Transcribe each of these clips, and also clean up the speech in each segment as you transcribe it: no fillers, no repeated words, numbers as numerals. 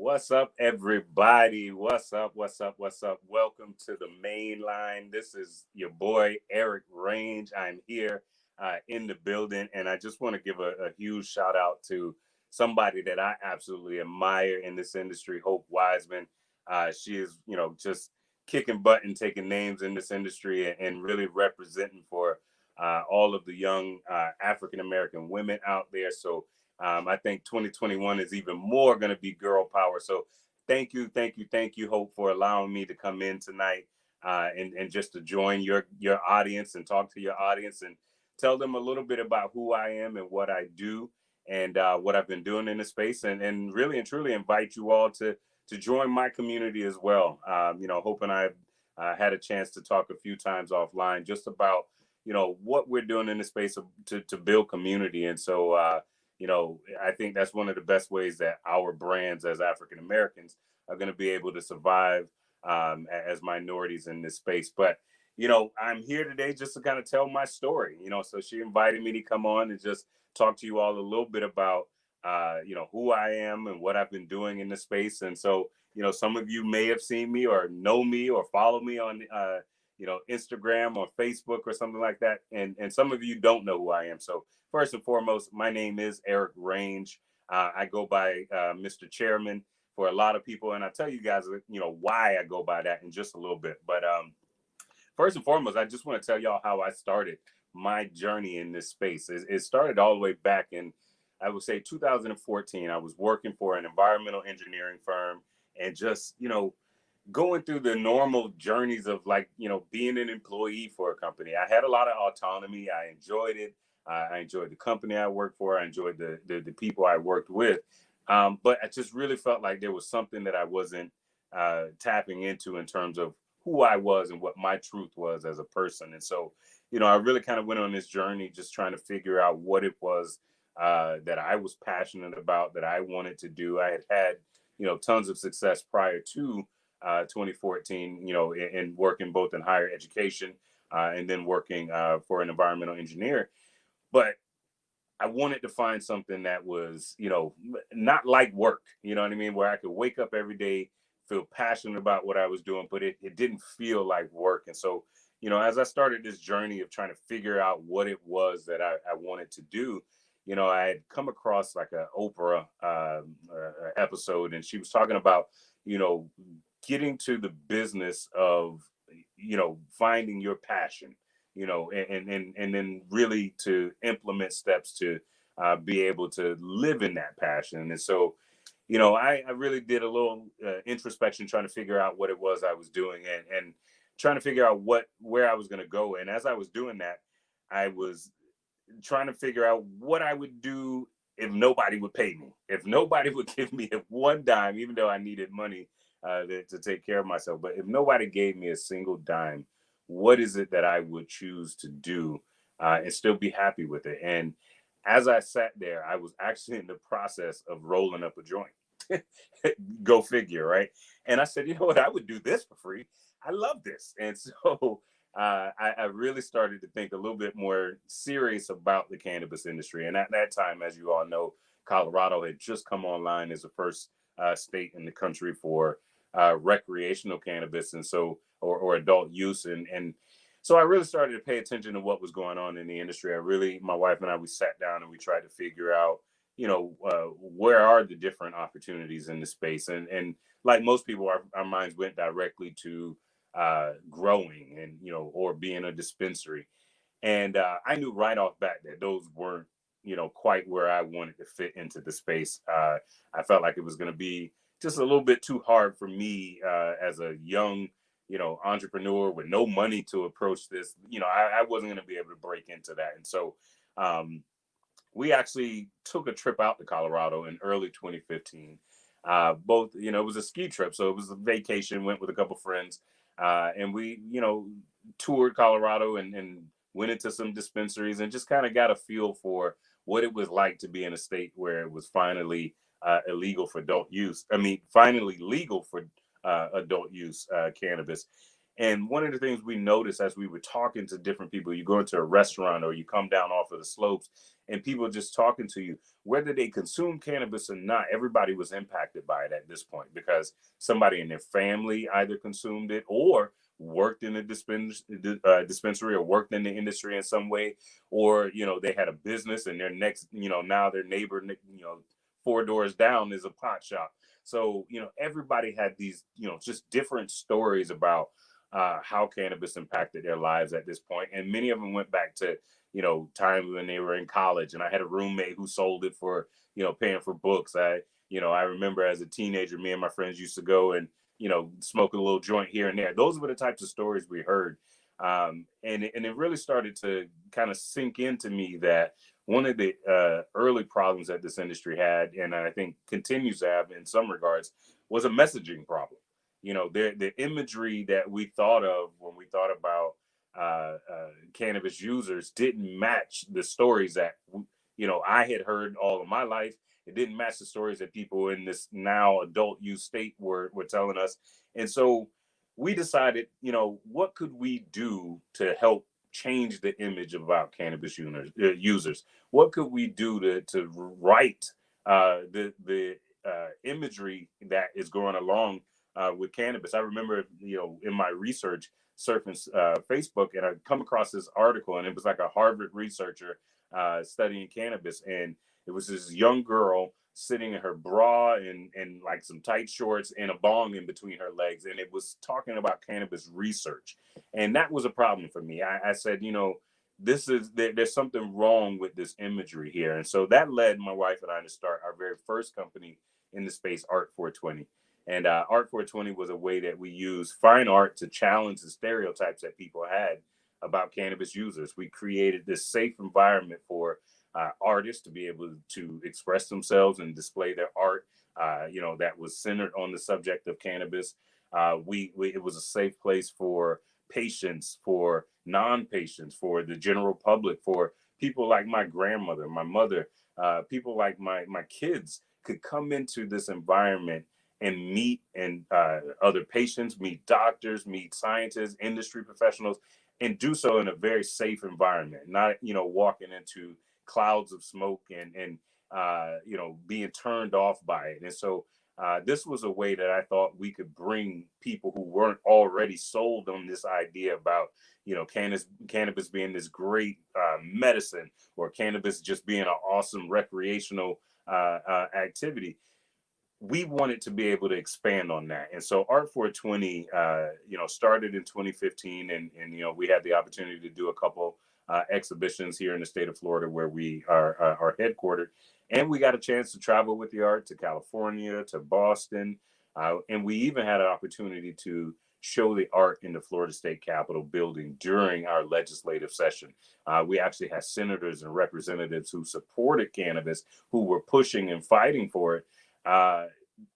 What's up, everybody? What's up? What's up? What's up? Welcome to the main line. This is your boy, Erik Range. I'm here in the building, and I just want to give a huge shout out to somebody that I absolutely admire in this industry, Hope Wiseman. She is, just kicking butt and taking names in this industry and really representing for all of the young African American women out there. So I think 2021 is even more going to be girl power. So thank you, Hope, for allowing me to come in tonight and just to join your audience and talk to your audience and tell them a little bit about who I am and what I do and what I've been doing in the space and really and truly invite you all to join my community as well. Hope and I've had a chance to talk a few times offline just about what we're doing in the space to build community. And so I think that's one of the best ways that our brands as African Americans are going to be able to survive as minorities in this space. But I'm here today just to kind of tell my story. So she invited me to come on and just talk to you all a little bit about who I am and what I've been doing in the space. And so some of you may have seen me or know me or follow me on Instagram or Facebook or something like that. And some of you don't know who I am. So first and foremost, my name is Erik Range. I go by Mr. Chairman for a lot of people. And I'll tell you guys, why I go by that in just a little bit. But first and foremost, I just want to tell y'all how I started my journey in this space. It started all the way back in, I would say, 2014. I was working for an environmental engineering firm and just, going through the normal journeys of being an employee for a company. I had a lot of autonomy. I enjoyed it. I enjoyed the company I worked for. I enjoyed the people I worked with. But I just really felt like there was something that I wasn't tapping into in terms of who I was and what my truth was as a person. And so, I really kind of went on this journey just trying to figure out what it was that I was passionate about, that I wanted to do. I had tons of success prior to 2014, in working both in higher education and then working for an environmental engineer. But I wanted to find something that was, not like work, you know what I mean? Where I could wake up every day, feel passionate about what I was doing, but it didn't feel like work. And so, as I started this journey of trying to figure out what it was that I wanted to do, I had come across like an Oprah episode, and she was talking about, getting to the business of, finding your passion, and then really to implement steps to be able to live in that passion. And so, I really did a little introspection, trying to figure out what it was I was doing and trying to figure out where I was going to go. And as I was doing that, I was trying to figure out what I would do if nobody would pay me, if nobody would give me one dime, even though I needed money to take care of myself. But if nobody gave me a single dime, what is it that I would choose to do and still be happy with it? And as I sat there, I was actually in the process of rolling up a joint. Go figure, right? And I said, you know what? I would do this for free. I love this. And so I really started to think a little bit more serious about the cannabis industry. And at that time, as you all know, Colorado had just come online as the first state in the country for recreational cannabis, and so or adult use. And so I really started to pay attention to what was going on in the industry. My wife and I, we sat down and we tried to figure out, where are the different opportunities in the space. And like most people, our minds went directly to growing and, or being a dispensary. And I knew right off bat that those weren't, quite where I wanted to fit into the space. I felt like it was going to be just a little bit too hard for me as a young, entrepreneur with no money to approach this. I wasn't going to be able to break into that. And so we actually took a trip out to Colorado in early 2015. Both, it was a ski trip. So it was a vacation, went with a couple friends. And we, toured Colorado and went into some dispensaries and just kind of got a feel for what it was like to be in a state where it was finally illegal for adult use. Finally legal for adult use cannabis. And one of the things we noticed as we were talking to different people, you go into a restaurant or you come down off of the slopes and people just talking to you, whether they consume cannabis or not. Everybody was impacted by it at this point because somebody in their family either consumed it or worked in a dispensary or worked in the industry in some way, or they had a business and their next, now their neighbor, 4 doors down is a pot shop. So everybody had these just different stories about how cannabis impacted their lives at this point, and many of them went back to times when they were in college. And I had a roommate who sold it for paying for books. I remember as a teenager, me and my friends used to go and smoke a little joint here and there. Those were the types of stories we heard. And it really started to kind of sink into me that one of the early problems that this industry had, and I think continues to have in some regards, was a messaging problem. The imagery that we thought of when we thought about cannabis users didn't match the stories that I had heard all of my life. It didn't match the stories that people in this now adult use state were telling us. And so we decided, what could we do to help change the image about cannabis users? What could we do to write the imagery that is going along with cannabis? I remember, in my research, surfing Facebook, and I come across this article, and it was like a Harvard researcher studying cannabis, and it was this young girl sitting in her bra and like some tight shorts and a bong in between her legs, and it was talking about cannabis research, and that was a problem for me. I said, there's something wrong with this imagery here, and so that led my wife and I to start our very first company in the space, Art 420. And Art 420 was a way that we use fine art to challenge the stereotypes that people had about cannabis users. We created this safe environment for artists to be able to express themselves and display their art, that was centered on the subject of cannabis. It was a safe place for patients, for non-patients, for the general public, for people like my grandmother, my mother, people like my kids could come into this environment and meet other patients, meet doctors, meet scientists, industry professionals, and do so in a very safe environment, not walking into clouds of smoke and being turned off by it. And so this was a way that I thought we could bring people who weren't already sold on this idea about cannabis being this great medicine, or cannabis just being an awesome recreational activity. We wanted to be able to expand on that. And so Art 420, started in 2015, and we had the opportunity to do a couple exhibitions here in the state of Florida where we are headquartered. And we got a chance to travel with the art to California, to Boston. And we even had an opportunity to show the art in the Florida State Capitol building during our legislative session. We actually had senators and representatives who supported cannabis, who were pushing and fighting for it,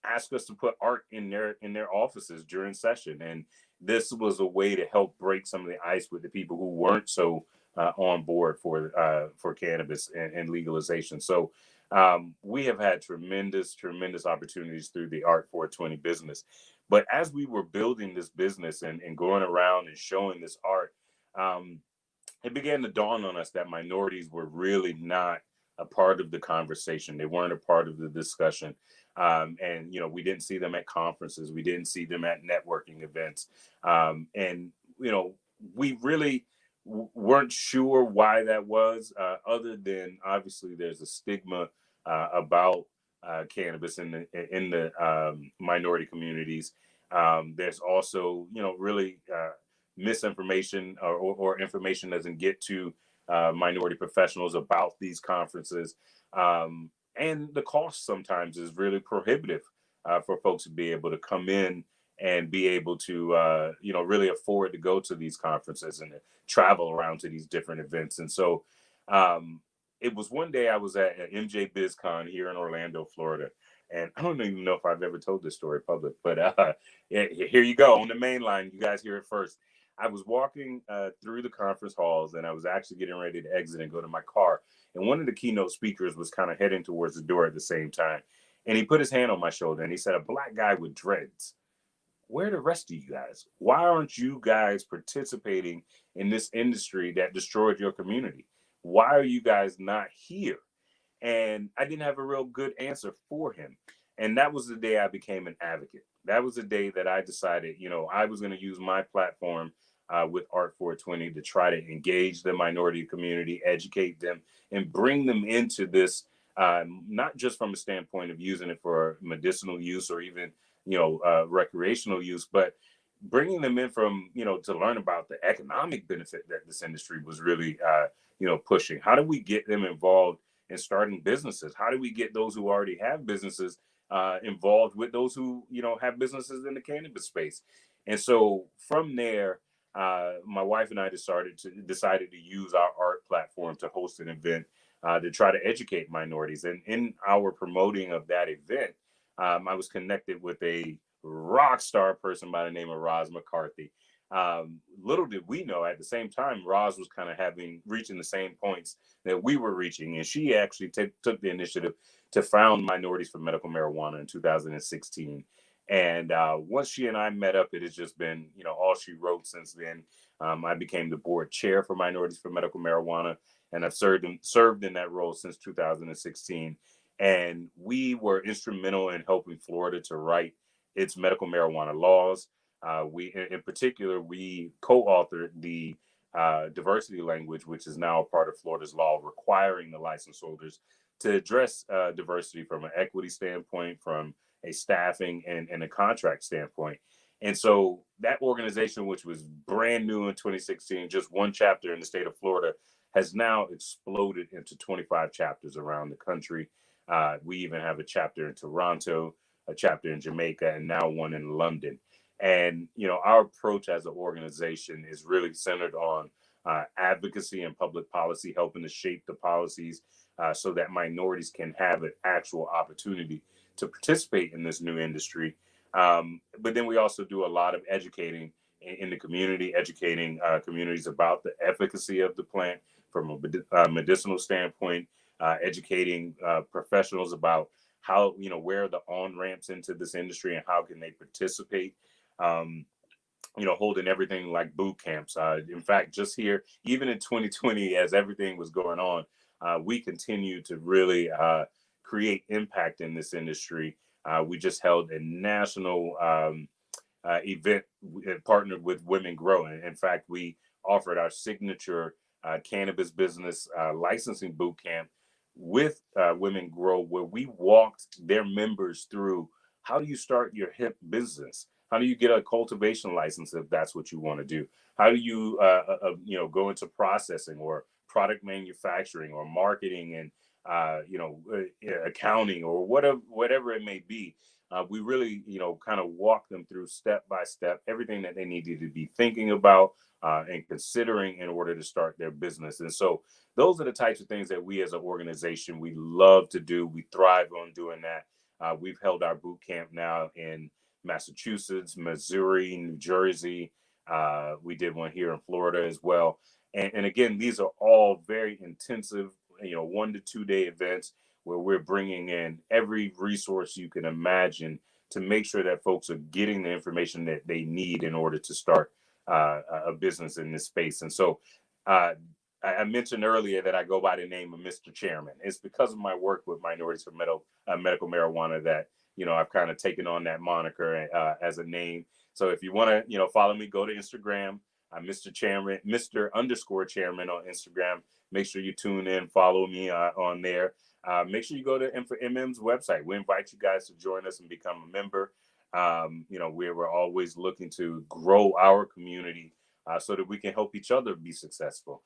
ask us to put art in their offices during session. And this was a way to help break some of the ice with the people who weren't so on board for cannabis and legalization. So we have had tremendous opportunities through the Art 420 business. But as we were building this business and going around and showing this art, it began to dawn on us that minorities were really not a part of the conversation. They weren't a part of the discussion. And we didn't see them at conferences. We didn't see them at networking events. And we really weren't sure why that was, other than obviously there's a stigma about cannabis in the minority communities. There's also really misinformation, or information doesn't get to minority professionals about these conferences. And the cost sometimes is really prohibitive for folks to be able to come in and be able to really afford to go to these conferences and travel around to these different events. And so it was one day I was at MJ BizCon here in Orlando, Florida. And I don't even know if I've ever told this story public, but here you go on the main line. You guys hear it first. I was walking through the conference halls, and I was actually getting ready to exit and go to my car. And one of the keynote speakers was kind of heading towards the door at the same time. And he put his hand on my shoulder and he said, "A black guy with dreads. Where are the rest of you guys? Why aren't you guys participating in this industry that destroyed your community? Why are you guys not here? And I didn't have a real good answer for him. And that was the day I became an advocate. That was the day that I decided, I was going to use my platform with Art 420 to try to engage the minority community, educate them, and bring them into this, not just from a standpoint of using it for medicinal use or even, recreational use, but bringing them in from, to learn about the economic benefit that this industry was really, pushing. How do we get them involved in starting businesses? How do we get those who already have businesses involved with those who have businesses in the cannabis space? And so from there, my wife and I decided to use our art platform to host an event to try to educate minorities. And in our promoting of that event, I was connected with a rock star person by the name of Roz McCarthy. Little did we know, at the same time, Roz was kind of reaching the same points that we were reaching, and she actually took the initiative to found Minorities for Medical Marijuana in 2016. And once she and I met up, it has just been, all she wrote since then. I became the board chair for Minorities for Medical Marijuana, and I've served in that role since 2016. And we were instrumental in helping Florida to write its medical marijuana laws. In particular, we co-authored the diversity language, which is now a part of Florida's law, requiring the license holders to address diversity from an equity standpoint, from a staffing and a contract standpoint. And so that organization, which was brand new in 2016, just one chapter in the state of Florida, has now exploded into 25 chapters around the country. We even have a chapter in Toronto, a chapter in Jamaica, and now one in London. And our approach as an organization is really centered on advocacy and public policy, helping to shape the policies so that minorities can have an actual opportunity to participate in this new industry. But then we also do a lot of educating in the community, educating communities about the efficacy of the plant from a medicinal standpoint, educating professionals about how, where are the on ramps into this industry and how can they participate. Um, Holding everything like boot camps. In fact, just here, even in 2020, as everything was going on, we continue to really create impact in this industry. We just held a national event partnered with Women Grow. In fact, we offered our signature cannabis business licensing boot camp with Women Grow, where we walked their members through how do you start your hip business? How do you get a cultivation license if that's what you want to do? How do you, go into processing or product manufacturing or marketing and, accounting or whatever it may be? We really, kind of walk them through step by step everything that they needed to be thinking about and considering in order to start their business. And so those are the types of things that we as an organization, we love to do. We thrive on doing that. We've held our boot camp now in Massachusetts, Missouri, New Jersey. We did one here in Florida as well. And again, these are all very intensive, 1 to 2 day events where we're bringing in every resource you can imagine to make sure that folks are getting the information that they need in order to start a business in this space. And so uh, I mentioned earlier that I go by the name of Mr. Chairman. It's because of my work with Minorities for Medical Marijuana that I've kind of taken on that moniker as a name. So if you want to follow me, go to Instagram. I'm Mr. Chairman, Mr. _ Chairman on Instagram. Make sure you tune in, follow me on there. Make sure you go to MM's website. We invite you guys to join us and become a member. We're always looking to grow our community so that we can help each other be successful.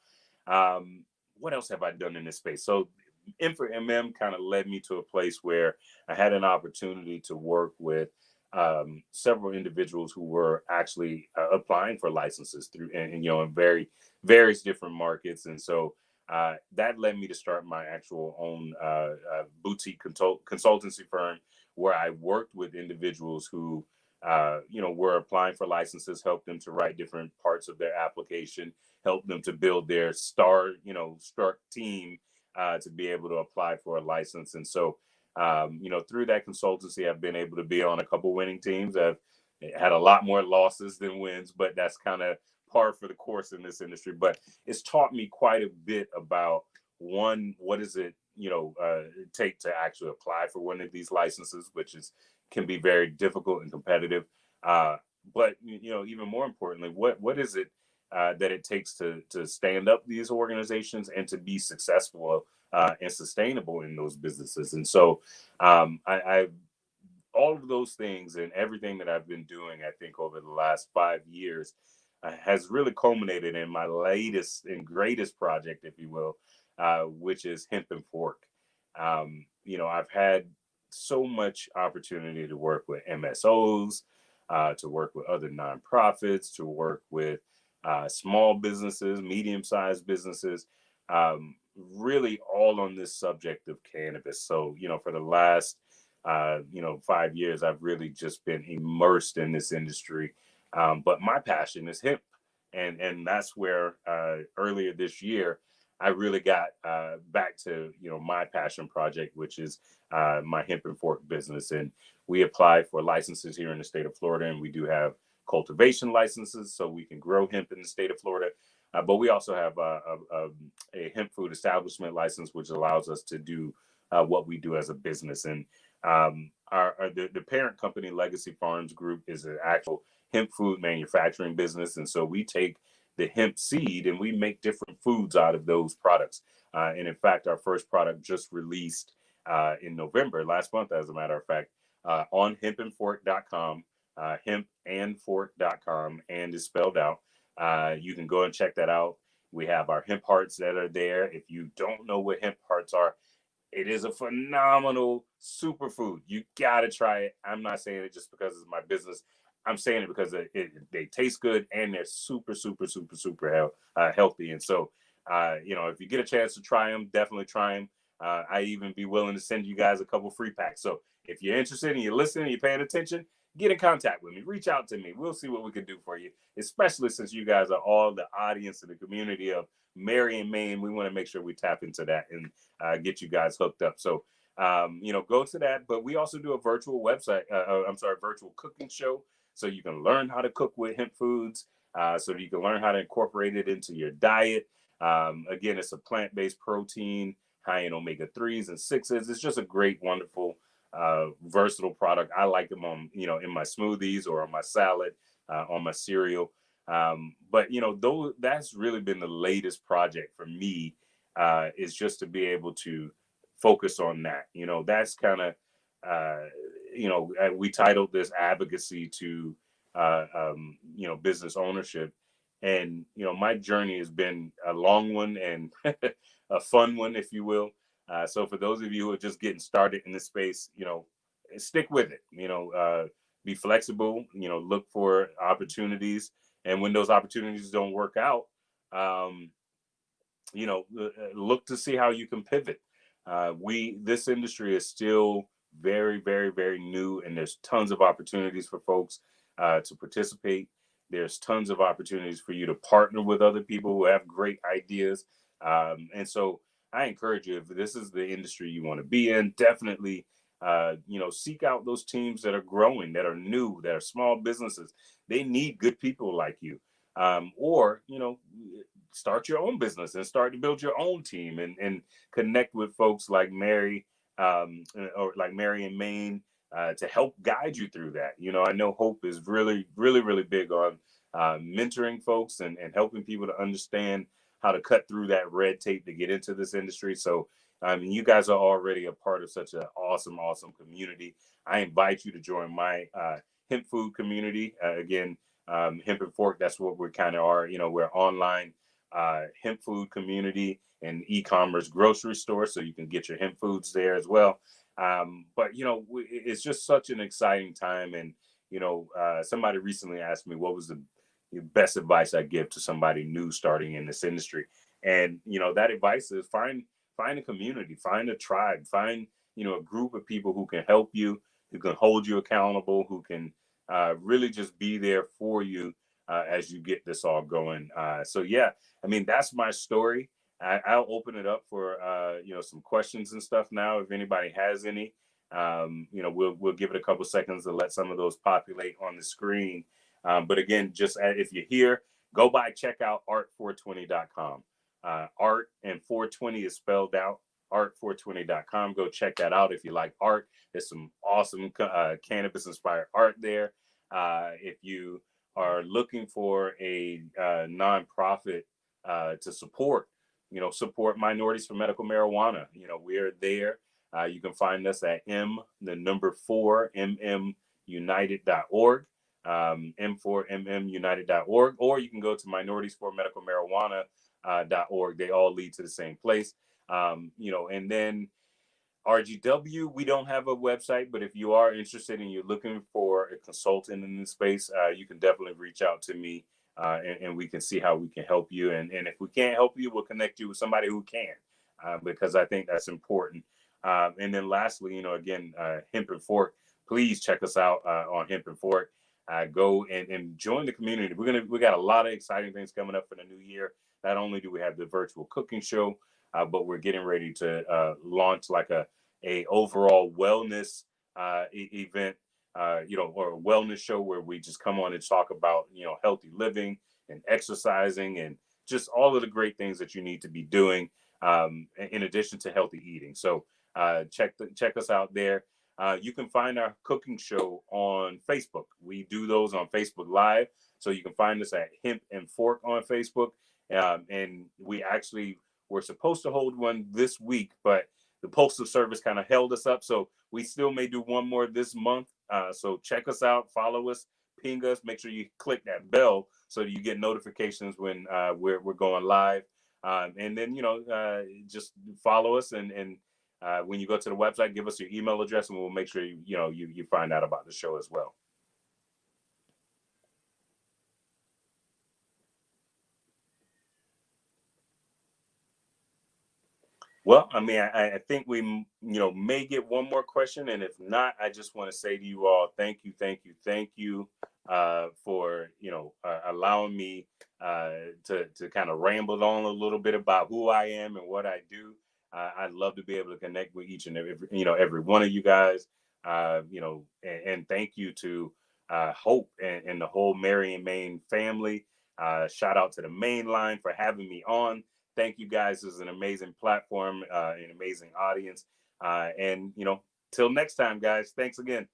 What else have I done in this space? So M4MM kind of led me to a place where I had an opportunity to work with several individuals who were actually applying for licenses through in various different markets. And so that led me to start my actual own boutique consultancy firm where I worked with individuals who were applying for licenses, helped them to write different parts of their application, helped them to build their star team to be able to apply for a license. And so, through that consultancy, I've been able to be on a couple winning teams. I've had a lot more losses than wins, but that's kind of par for the course in this industry, but it's taught me quite a bit about one, what does it, take to actually apply for one of these licenses, which is can be very difficult and competitive. Uh, but even more importantly, what is it that it takes to stand up these organizations and to be successful and sustainable in those businesses? And so I all of those things and everything that I've been doing, I think over the last 5 years, has really culminated in my latest and greatest project, if you will, which is Hemp and Fork. I've had so much opportunity to work with MSOs, to work with other nonprofits, to work with small businesses, medium-sized businesses, really all on this subject of cannabis. So, for the last 5 years, I've really just been immersed in this industry. But my passion is hemp, and that's where earlier this year I really got back to my passion project, which is my hemp and fork business. And we applied for licenses here in the state of Florida, and we do have cultivation licenses, so we can grow hemp in the state of Florida. But we also have a hemp food establishment license, which allows us to do what we do as a business. And the parent company, Legacy Farms Group, is an actual hemp food manufacturing business. And so we take the hemp seed and we make different foods out of those products. And in fact, our first product just released in November, last month, as a matter of fact, on hempandfork.com, hempandfork.com, and is spelled out. You can go and check that out. We have our hemp hearts that are there. If you don't know what hemp hearts are, it is a phenomenal superfood. You gotta try it. I'm not saying it just because it's my business. I'm saying it because they taste good and they're super, super, super, super healthy. And so, if you get a chance to try them, definitely try them. I even be willing to send you guys a couple free packs. So if you're interested and you're listening, you're paying attention, get in contact with me. Reach out to me. We'll see what we can do for you, especially since you guys are all the audience and the community of Marion, Maine. We want to make sure we tap into that and get you guys hooked up. So, go to that. But we also do a virtual website, virtual cooking show. So you can learn how to cook with hemp foods, so that you can learn how to incorporate it into your diet. Again, it's a plant-based protein, high in omega-3s and 6s. It's just a great, wonderful, versatile product. I like them on, in my smoothies or on my salad, on my cereal. But that's really been the latest project for me, is just to be able to focus on that. That's kind of, we titled this Advocacy to, business ownership. And, my journey has been a long one and a fun one, if you will. So for those of you who are just getting started in this space, stick with it, be flexible, look for opportunities. And when those opportunities don't work out, look to see how you can pivot. This industry is still very, very, very new, and there's tons of opportunities for folks to participate. There's tons of opportunities for you to partner with other people who have great ideas. And so I encourage you, if this is the industry you want to be in, definitely, seek out those teams that are growing, that are new, that are small businesses. They need good people like you. Or, start your own business and start to build your own team and connect with folks like Mary, or like Mary in Maine, to help guide you through that. I know Hope is really, really, really big on mentoring folks and helping people to understand how to cut through that red tape to get into this industry. So, you guys are already a part of such an awesome, awesome community. I invite you to join my hemp food community. Again, Hemp and Fork, that's what we kind of are. We're online hemp food community and e-commerce grocery store, so you can get your hemp foods there as well. But it's just such an exciting time. And somebody recently asked me what was the best advice I give to somebody new starting in this industry. And that advice is find a community, find a tribe, find a group of people who can help you, who can hold you accountable, who can really just be there for you as you get this all going. So yeah, that's my story. I'll open it up for some questions and stuff now, if anybody has any. We'll give it a couple seconds to let some of those populate on the screen. But again, just if you're here, go by, check out art420.com. Art and 420 is spelled out, art420.com. Go check that out if you like art. There's some awesome cannabis inspired art there. If you are looking for a nonprofit to support, support Minorities for Medical Marijuana, we're there. You can find us at mmunited.org, m4mmunited.org, or you can go to minorities4medicalmarijuana.org. They all lead to the same place. And then RGW, we don't have a website, but if you are interested and you're looking for a consultant in this space, you can definitely reach out to me, and we can see how we can help you. And if we can't help you, we'll connect you with somebody who can, because I think that's important. And then lastly, again, Hemp and Fork, please check us out on Hemp and Fork. Go and join the community. We got a lot of exciting things coming up for the new year. Not only do we have the virtual cooking show, but we're getting ready to launch like a overall wellness event, or a wellness show where we just come on and talk about, healthy living and exercising and just all of the great things that you need to be doing, in addition to healthy eating. So check us out there. You can find our cooking show on Facebook. We do those on Facebook Live. So you can find us at Hemp and Fork on Facebook. And we actually were supposed to hold one this week, but the Postal Service kind of held us up. So we still may do one more this month. So check us out, follow us, ping us, make sure you click that bell so that you get notifications when we're going live. And then, just follow us. And when you go to the website, give us your email address and we'll make sure you find out about the show as well. Well, I mean, I think we, may get one more question. And if not, I just want to say to you all, thank you for, allowing me to kind of ramble on a little bit about who I am and what I do. I'd love to be able to connect with each and every one of you guys, and thank you to Hope and the whole Mary and Maine family. Shout out to the Main Line for having me on. Thank you guys. This is an amazing platform, an amazing audience. And till next time, guys, thanks again.